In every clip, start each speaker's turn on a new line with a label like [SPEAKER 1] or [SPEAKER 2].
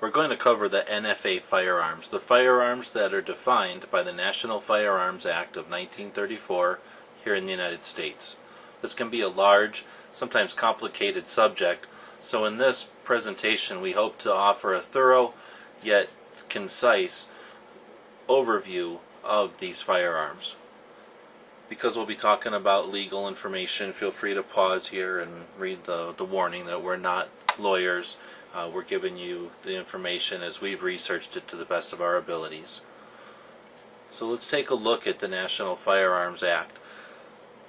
[SPEAKER 1] We're going to cover the NFA firearms, the firearms that are defined by the National Firearms Act of 1934 here in the United States. This can be a large, sometimes complicated subject, so in this presentation we hope to offer a thorough yet concise overview of these firearms. Because we'll be talking about legal information, feel free to pause here and read the warning that we're not lawyers. We're giving you the information as we've researched it to the best of our abilities. So let's take a look at the National Firearms Act.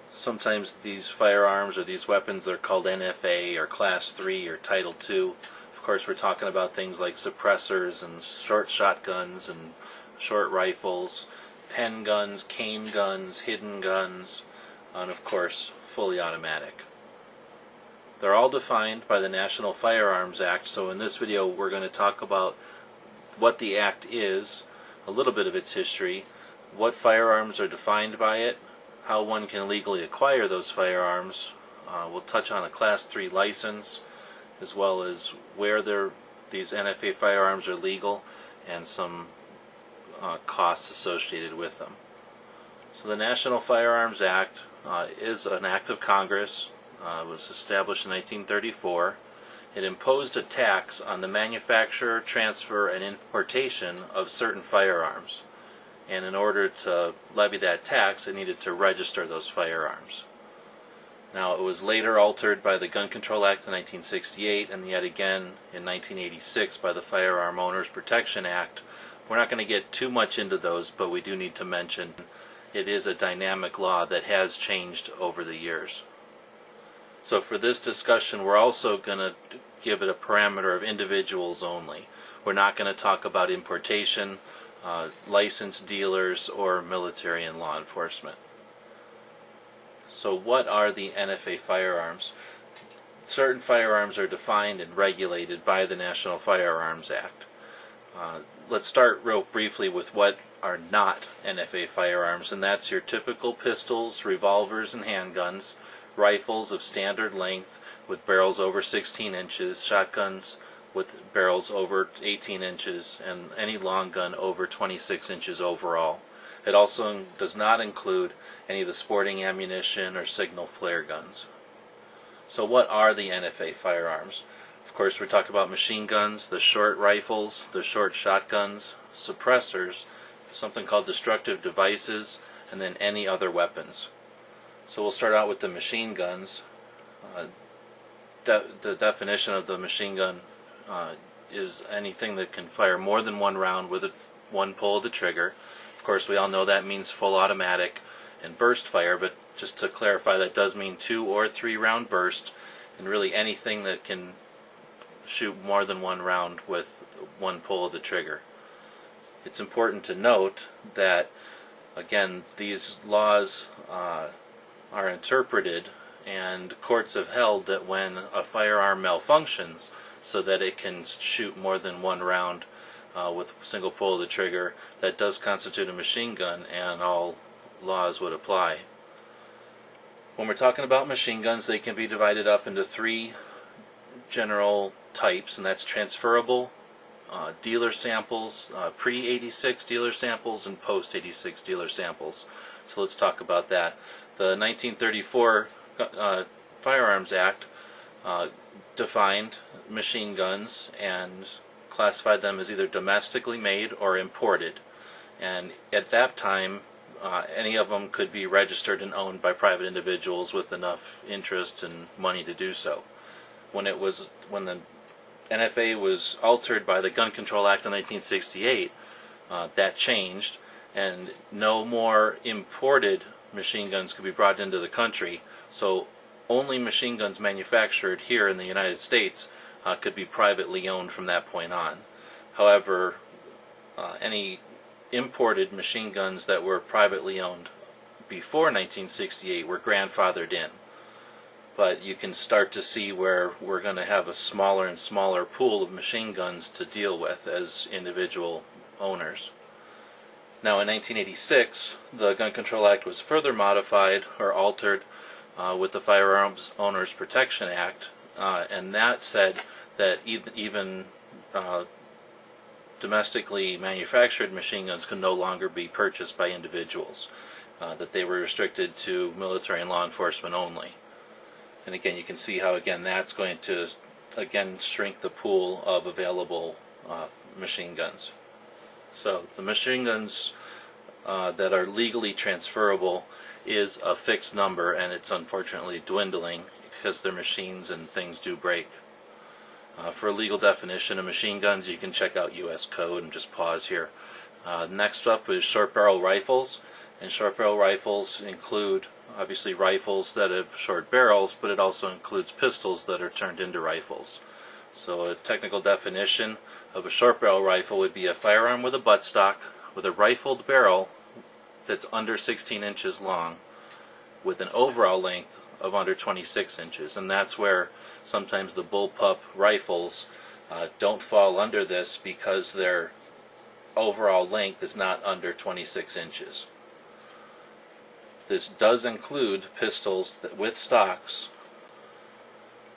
[SPEAKER 1] Sometimes these firearms or these weapons are called NFA or Class 3 or Title 2. Of course, we're talking about things like suppressors and short shotguns and short rifles, pen guns, cane guns, hidden guns, and of course fully automatic. They're all defined by the National Firearms Act, so in this video we're going to talk about what the Act is, a little bit of its history, what firearms are defined by it, how one can legally acquire those firearms. We'll touch on a Class 3 license, as well as where these NFA firearms are legal, and some costs associated with them. So the National Firearms Act is an act of Congress. It was established in 1934. It imposed a tax on the manufacture, transfer, and importation of certain firearms. And in order to levy that tax, it needed to register those firearms. Now, it was later altered by the Gun Control Act in 1968, and yet again in 1986 by the Firearm Owners Protection Act. We're not going to get too much into those, but we do need to mention it is a dynamic law that has changed over the years. So for this discussion, we're also going to give it a parameter of individuals only. We're not going to talk about importation, licensed dealers, or military and law enforcement. So what are the NFA firearms? Certain firearms are defined and regulated by the National Firearms Act. Let's start real briefly with what are not NFA firearms, and that's your typical pistols, revolvers, and handguns, rifles of standard length with barrels over 16 inches, shotguns with barrels over 18 inches, and any long gun over 26 inches overall. It also does not include any of the sporting ammunition or signal flare guns. So what are the NFA firearms? Of course, we talked about machine guns, the short rifles, the short shotguns, suppressors, something called destructive devices, and then any other weapons. So we'll start out with the machine guns. The definition of the machine gun is anything that can fire more than one round with one pull of the trigger. Of course, we all know that means full automatic and burst fire, but just to clarify, that does mean 2 or 3 round burst, and really anything that can shoot more than one round with one pull of the trigger. It's important to note that, again, these laws are interpreted, and courts have held that when a firearm malfunctions so that it can shoot more than one round with a single pull of the trigger, that does constitute a machine gun, and all laws would apply. When we're talking about machine guns, they can be divided up into 3 general types, and that's transferable, dealer samples, pre-86 dealer samples, and post-86 dealer samples. So let's talk about that. The 1934 Firearms Act defined machine guns and classified them as either domestically made or imported. And at that time, any of them could be registered and owned by private individuals with enough interest and money to do so. When the NFA was altered by the Gun Control Act in 1968, that changed, and no more imported machine guns could be brought into the country. So only machine guns manufactured here in the United States could be privately owned from that point on. However, any imported machine guns that were privately owned before 1968 were grandfathered in. But you can start to see where we're going to have a smaller and smaller pool of machine guns to deal with as individual owners. Now in 1986, the Gun Control Act was further modified or altered with the Firearms Owners Protection Act, and that said that even domestically manufactured machine guns could no longer be purchased by individuals, that they were restricted to military and law enforcement only. And again, you can see how, again, that's going to, again, shrink the pool of available machine guns. So the machine guns that are legally transferable is a fixed number, and it's unfortunately dwindling because their machines and things do break. For a legal definition of machine guns, you can check out U.S. Code and just pause here. Next up is short barrel rifles, and short barrel rifles include obviously rifles that have short barrels, but it also includes pistols that are turned into rifles. So a technical definition of a short barrel rifle would be a firearm with a buttstock with a rifled barrel that's under 16 inches long with an overall length of under 26 inches, and that's where sometimes the bullpup rifles don't fall under this because their overall length is not under 26 inches. This does include pistols with stocks.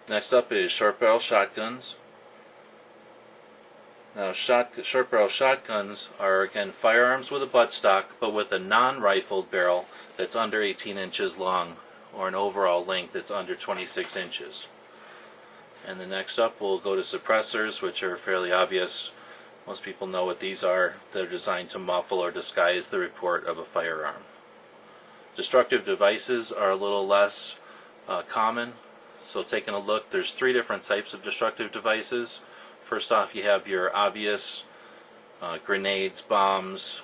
[SPEAKER 1] Next up is short barrel shotguns. Now short barrel shotguns are again firearms with a buttstock but with a non-rifled barrel that's under 18 inches long, or an overall length that's under 26 inches. And then next up we'll go to suppressors, which are fairly obvious. Most people know what these are. They're designed to muffle or disguise the report of a firearm. Destructive devices are a little less common. So taking a look, there's 3 different types of destructive devices. First off, you have your obvious grenades, bombs,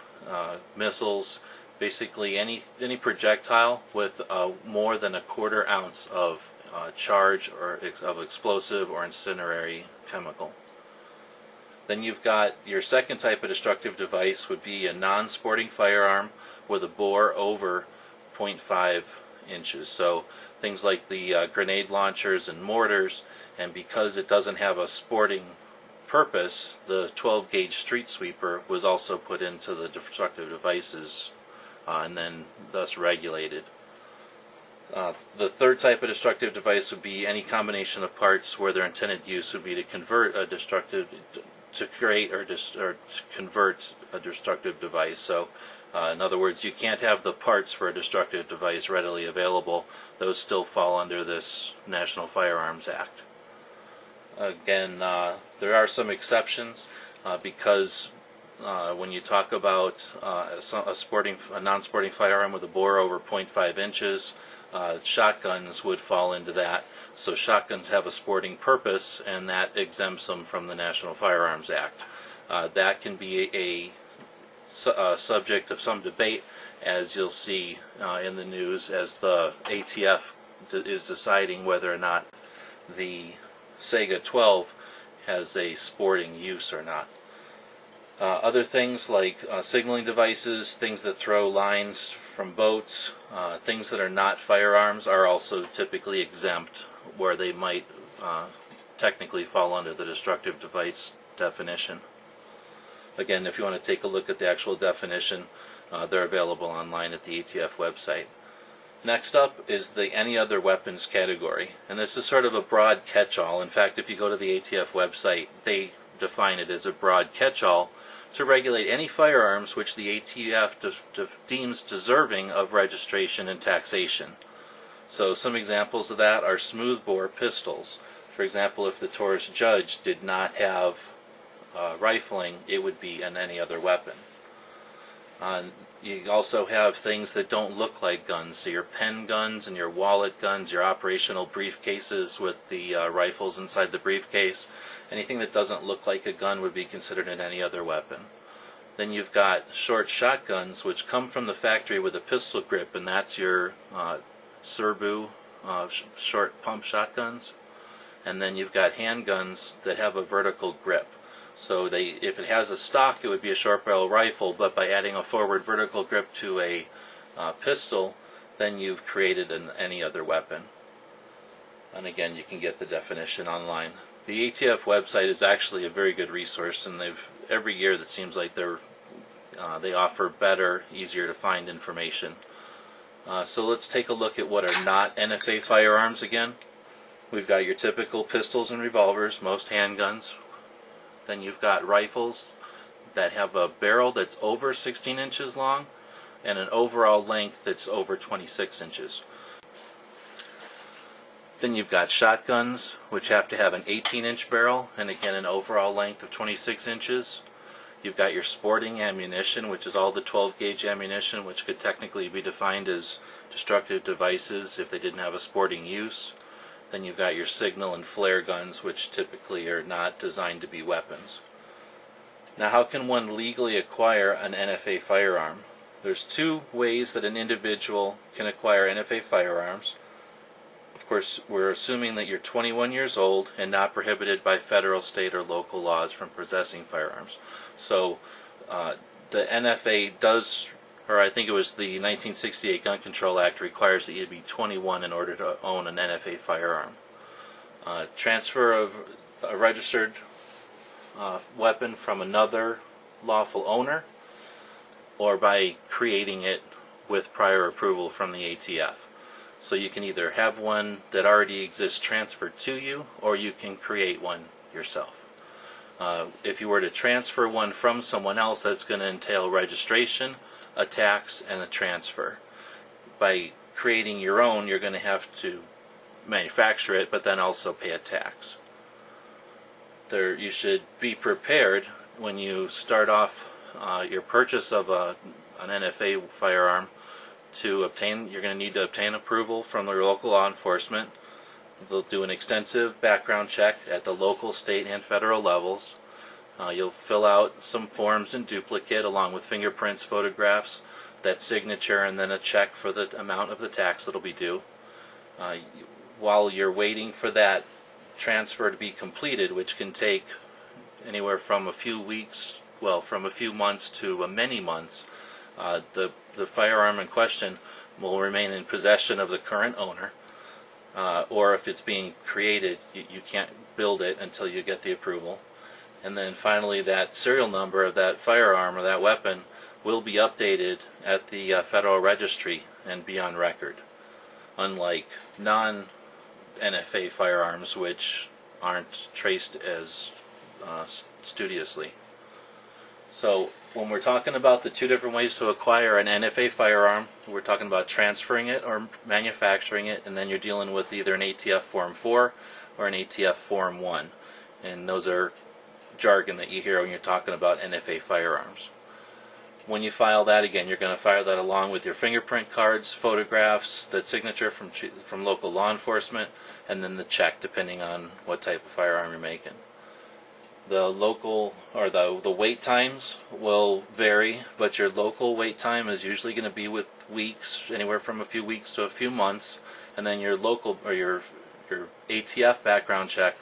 [SPEAKER 1] missiles, basically any projectile with more than a 1/4 ounce of charge or of explosive or incendiary chemical. Then you've got your second type of destructive device would be a non-sporting firearm with a bore over 0.5 inches. So things like the grenade launchers and mortars, and because it doesn't have a sporting purpose, the 12 gauge street sweeper was also put into the destructive devices and then thus regulated. The third type of destructive device would be any combination of parts where their intended use would be to convert a destructive, to create or to convert a destructive device. So in other words, you can't have the parts for a destructive device readily available. Those still fall under this National Firearms Act. Again, there are some exceptions because when you talk about a non-sporting firearm with a bore over 0.5 inches, shotguns would fall into that. So shotguns have a sporting purpose, and that exempts them from the National Firearms Act. That can be a subject of some debate, as you'll see in the news, as the ATF is deciding whether or not the Sega 12 has a sporting use or not. Other things like signaling devices, things that throw lines from boats, things that are not firearms are also typically exempt, where they might technically fall under the destructive device definition. Again, if you want to take a look at the actual definition, they're available online at the ATF website. Next up is the any other weapons category, and this is sort of a broad catch-all. In fact, if you go to the ATF website, they define it as a broad catch-all to regulate any firearms which the ATF deems deserving of registration and taxation. So some examples of that are smoothbore pistols. For example, if the Taurus Judge did not have rifling, it would be an any other weapon. You also have things that don't look like guns, so your pen guns and your wallet guns, your operational briefcases with the rifles inside the briefcase. Anything that doesn't look like a gun would be considered an any other weapon. Then you've got short shotguns, which come from the factory with a pistol grip, and that's your Serbu short pump shotguns. And then you've got handguns that have a vertical grip. So if it has a stock, it would be a short barrel rifle, but by adding a forward vertical grip to a pistol, then you've created an any other weapon. And again, you can get the definition online. The ATF website is actually a very good resource, and every year that seems like they offer better, easier to find information. So let's take a look at what are not NFA firearms again. We've got your typical pistols and revolvers, most handguns. Then you've got rifles that have a barrel that's over 16 inches long and an overall length that's over 26 inches. Then you've got shotguns, which have to have an 18-inch barrel and again an overall length of 26 inches. You've got your sporting ammunition, which is all the 12-gauge ammunition, which could technically be defined as destructive devices if they didn't have a sporting use. Then you've got your signal and flare guns, which typically are not designed to be weapons. Now, how can one legally acquire an NFA firearm? There's two ways that an individual can acquire NFA firearms. Of course, we're assuming that you're 21 years old and not prohibited by federal, state, or local laws from possessing firearms. So the NFA does, or I think it was the 1968 Gun Control Act, requires that you be 21 in order to own an NFA firearm. Transfer of a registered weapon from another lawful owner, or by creating it with prior approval from the ATF. So you can either have one that already exists transferred to you, or you can create one yourself. If you were to transfer one from someone else, that's going to entail registration, a tax, and a transfer. By creating your own, you're going to have to manufacture it, but then also pay a tax. You should be prepared when you start off your purchase of an NFA firearm you're going to need to obtain approval from your local law enforcement. They'll do an extensive background check at the local, state, and federal levels. You'll fill out some forms in duplicate along with fingerprints, photographs, that signature, and then a check for the amount of the tax that'll be due. While you're waiting for that transfer to be completed, which can take anywhere from a few weeks, well, from a few months to many months, the firearm in question will remain in possession of the current owner, or if it's being created, you can't build it until you get the approval. And then finally, that serial number of that firearm or that weapon will be updated at the Federal Registry and be on record, unlike non-NFA firearms, which aren't traced as studiously. So when we're talking about the two different ways to acquire an NFA firearm, we're talking about transferring it or manufacturing it, and then you're dealing with either an ATF Form 4 or an ATF Form 1. And those are jargon that you hear when you're talking about NFA firearms. When you file that, again, you're going to file that along with your fingerprint cards, photographs, that signature from local law enforcement, and then the check, depending on what type of firearm you're making. The local, or the wait times will vary, but your local wait time is usually going to be with weeks, anywhere from a few weeks to a few months, and then your local, or your ATF background check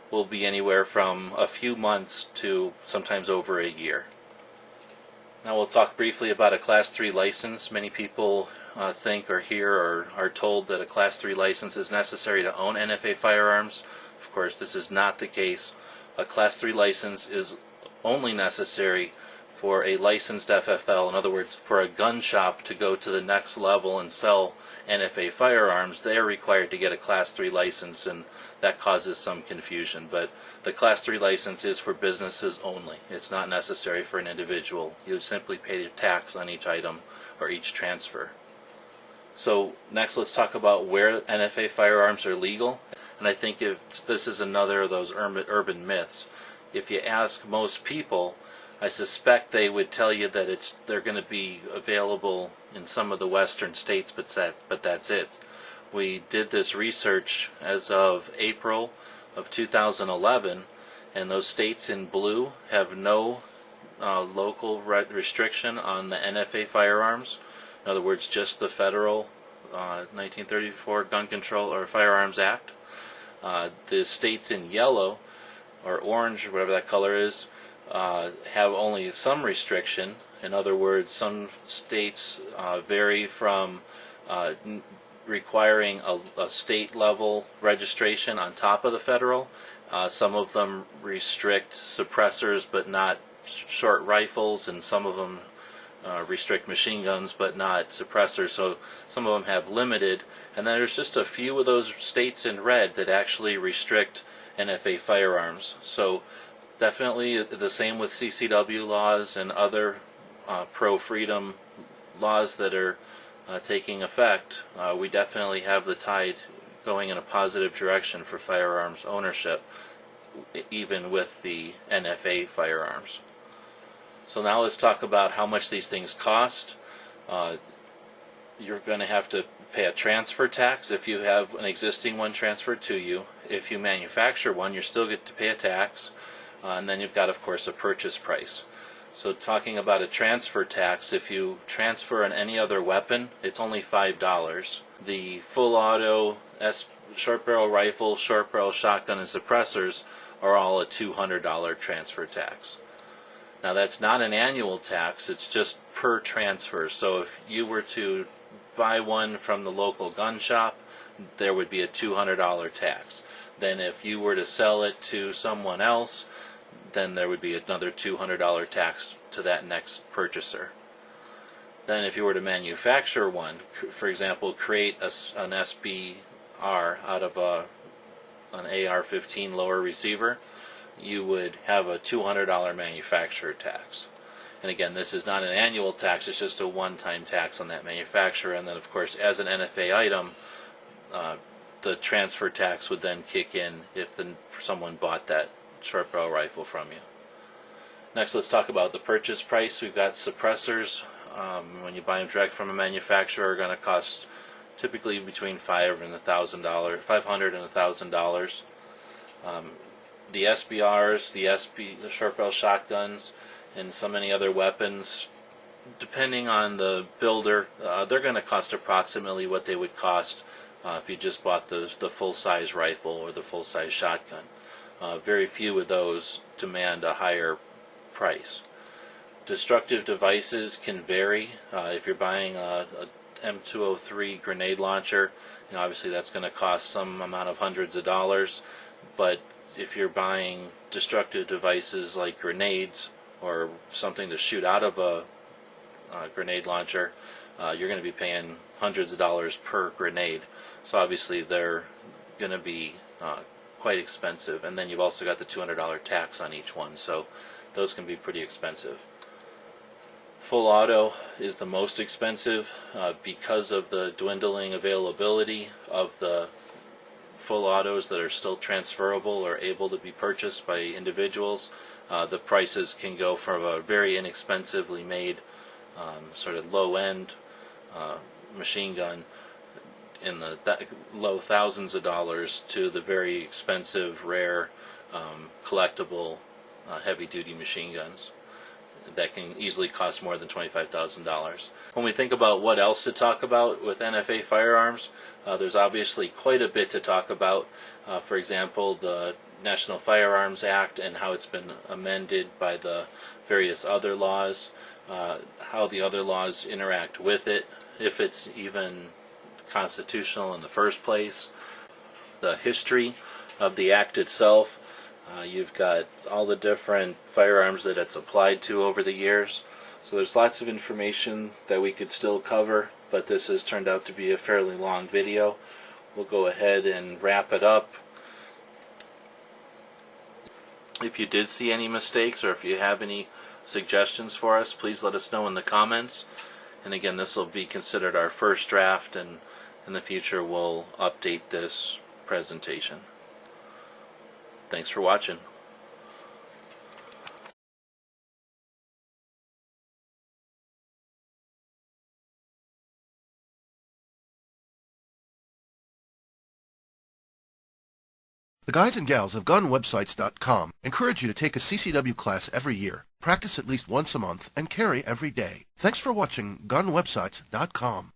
[SPEAKER 1] will be anywhere from a few months to sometimes over a year. Now we'll talk briefly about a Class 3 license. Many people think or hear or are told that a Class 3 license is necessary to own NFA firearms. Of course, this is not the case. A Class 3 license is only necessary for a licensed FFL, in other words, for a gun shop to go to the next level and sell NFA firearms. They are required to get a Class 3 license, and that causes some confusion. But the Class 3 license is for businesses only. It's not necessary for an individual. You simply pay the tax on each item or each transfer. So next, let's talk about where NFA firearms are legal. And I think if this is another of those urban myths. If you ask most people, I suspect they would tell you that they're going to be available in some of the western states, but that's it. We did this research as of April of 2011, and those states in blue have no local restriction on the NFA firearms. In other words, just the federal 1934 Gun Control or Firearms Act. The states in yellow or orange, or whatever that color is, have only some restriction. In other words, some states vary from requiring a state level registration on top of the federal. Some of them restrict suppressors but not short rifles, and some of them restrict machine guns but not suppressors. So some of them have limited, and then there's just a few of those states in red that actually restrict NFA firearms. So Definitely the same with CCW laws and other pro-freedom laws that are taking effect. We definitely have the tide going in a positive direction for firearms ownership, even with the NFA firearms. So now let's talk about how much these things cost. You're going to have to pay a transfer tax if you have an existing one transferred to you. If you manufacture one, you still get to pay a tax. And then you've got, of course, a purchase price. So talking about a transfer tax, if you transfer on any other weapon, it's only $5. The full auto short barrel rifle, short barrel shotgun, and suppressors are all a $200 transfer tax. Now that's not an annual tax, it's just per transfer. So if you were to buy one from the local gun shop, there would be a $200 tax. Then if you were to sell it to someone else, then there would be another $200 tax to that next purchaser. Then if you were to manufacture one, for example, create an SBR out of an AR-15 lower receiver, you would have a $200 manufacturer tax. And again, this is not an annual tax, it's just a one-time tax on that manufacturer. And then, of course, as an NFA item, the transfer tax would then kick in if someone bought that short barrel rifle from you. Next, let's talk about the purchase price. We've got suppressors. When you buy them direct from a manufacturer, are going to cost typically between $500 and $1,000. The SBRs, the short barrel shotguns, and so many other weapons, depending on the builder, they're going to cost approximately what they would cost if you just bought the full-size rifle or the full-size shotgun. Very few of those demand a higher price. Destructive devices can vary. If you're buying a M203 grenade launcher, obviously that's going to cost some amount of hundreds of dollars. But if you're buying destructive devices like grenades or something to shoot out of a grenade launcher, you're going to be paying hundreds of dollars per grenade. So obviously they're going to be quite expensive, and then you've also got the $200 tax on each one, so those can be pretty expensive. Full auto is the most expensive because of the dwindling availability of the full autos that are still transferable or able to be purchased by individuals. The prices can go from a very inexpensively made sort of low-end machine gun in the low thousands of dollars to the very expensive, rare, collectible, heavy-duty machine guns that can easily cost more than $25,000. When we think about what else to talk about with NFA firearms, there's obviously quite a bit to talk about. For example, the National Firearms Act and how it's been amended by the various other laws, how the other laws interact with it, if it's even constitutional in the first place, the history of the act itself. You've got all the different firearms that it's applied to over the years. So there's lots of information that we could still cover, but this has turned out to be a fairly long video. We'll go ahead and wrap it up. If you did see any mistakes or if you have any suggestions for us, please let us know in the comments. And again, this will be considered our first draft, and in the future we'll update this presentation. Thanks for watching.
[SPEAKER 2] The guys and gals of GunWebsites.com encourage you to take a CCW class every year, practice at least once a month, and carry every day. Thanks for watching GunWebsites.com.